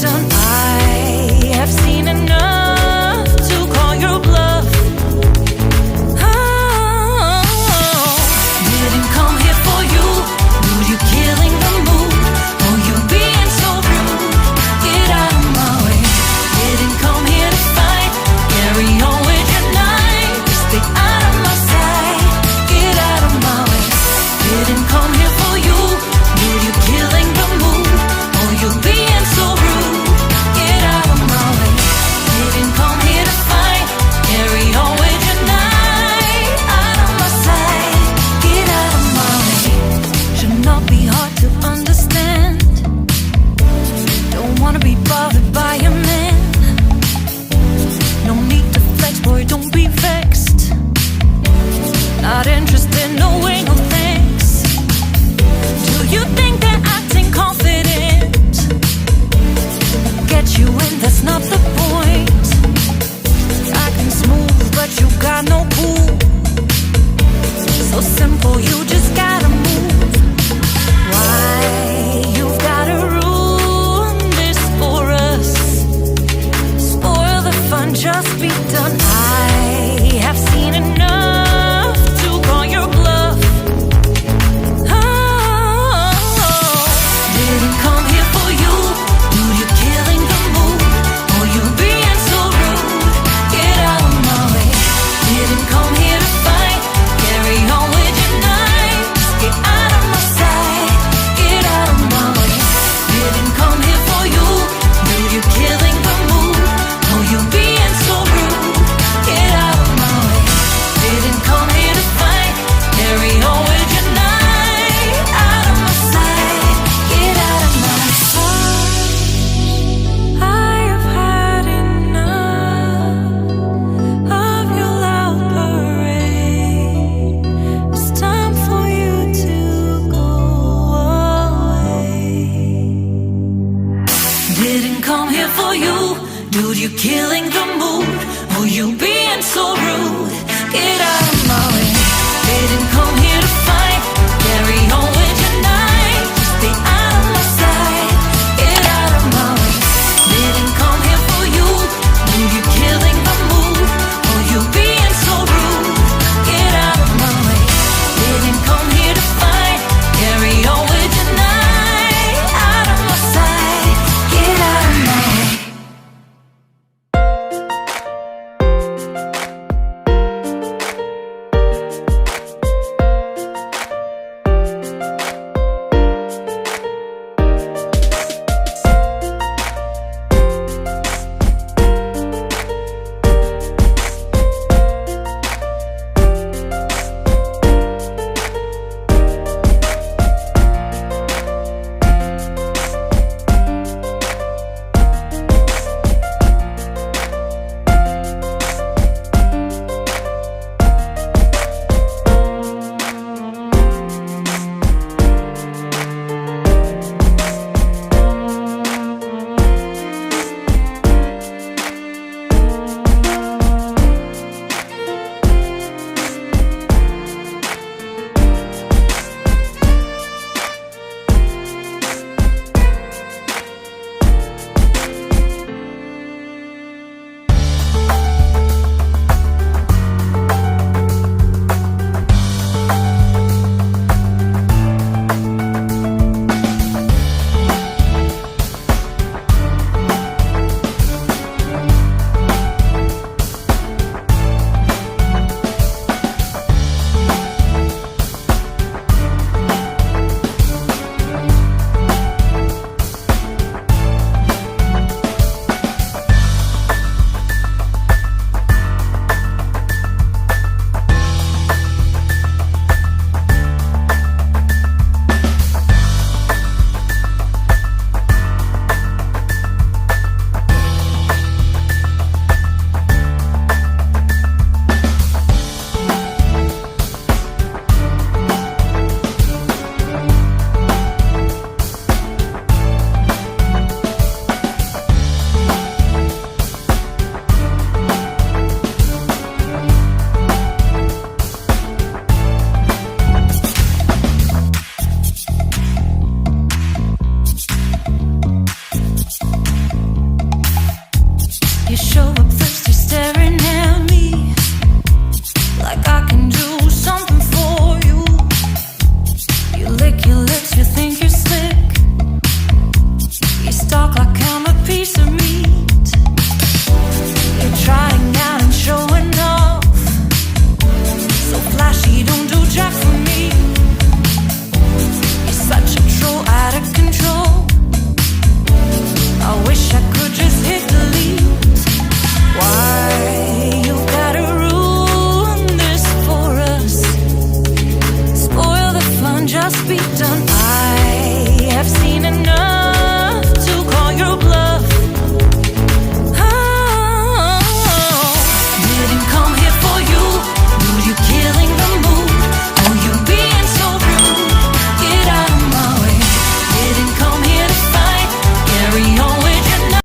done. I have seen enough to call your bluff. Oh, didn't come here for you. Dude, you killing the mood. Oh, you being so rude. Get out of my way. Didn't come here to fight. Carry on with your night. Stay out of my sight. Get out of my way. Didn't come here for you. Dude, you killing the mood. Oh, you being so rude. Get out of my way. Didn't come here to fight. Carry on with your night. Out of my sight. Get out of my way. Should not be hard to understand. Don't wanna be bothered by a man. No need to flex, boy, don't be vexed. Not interested, no way, no thanks. Do you think that acting confident get you in? That's not the point. Acting smooth, but you got no cool. So simple, you just gotta move. Why you've gotta ruin this for us? Spoil the fun, just be done. I have seen enough to call your bluff. Oh, didn't come here for you. Dude, you're killing the mood. Oh, you being so rude. Get out of my way. Didn't come here to fight. Carry on with your night. Get out of my sight. Get out of my way. Didn't come here for you. Dude, you're killing the mood. Oh, you being so rude. Get out of my way. Didn't come here to fight. Carry on with your night. Out of my sight. Get out of my sight. I have had enough of your loud parade. It's time for you to go away. Didn't come here for you. Dude, you're killing the mood. Oh, you being so rude. Get out of my way. Didn't come here to fight. Carry on with your night. Stay out of my sight. Get out of my way. Didn't come here for you. Dude, you're killing the mood. Oh, you being so rude. Get out of my way. Didn't come here to fight. Carry on with your night. Out of my sight. Get out of my way. talk like I'm a piece of me.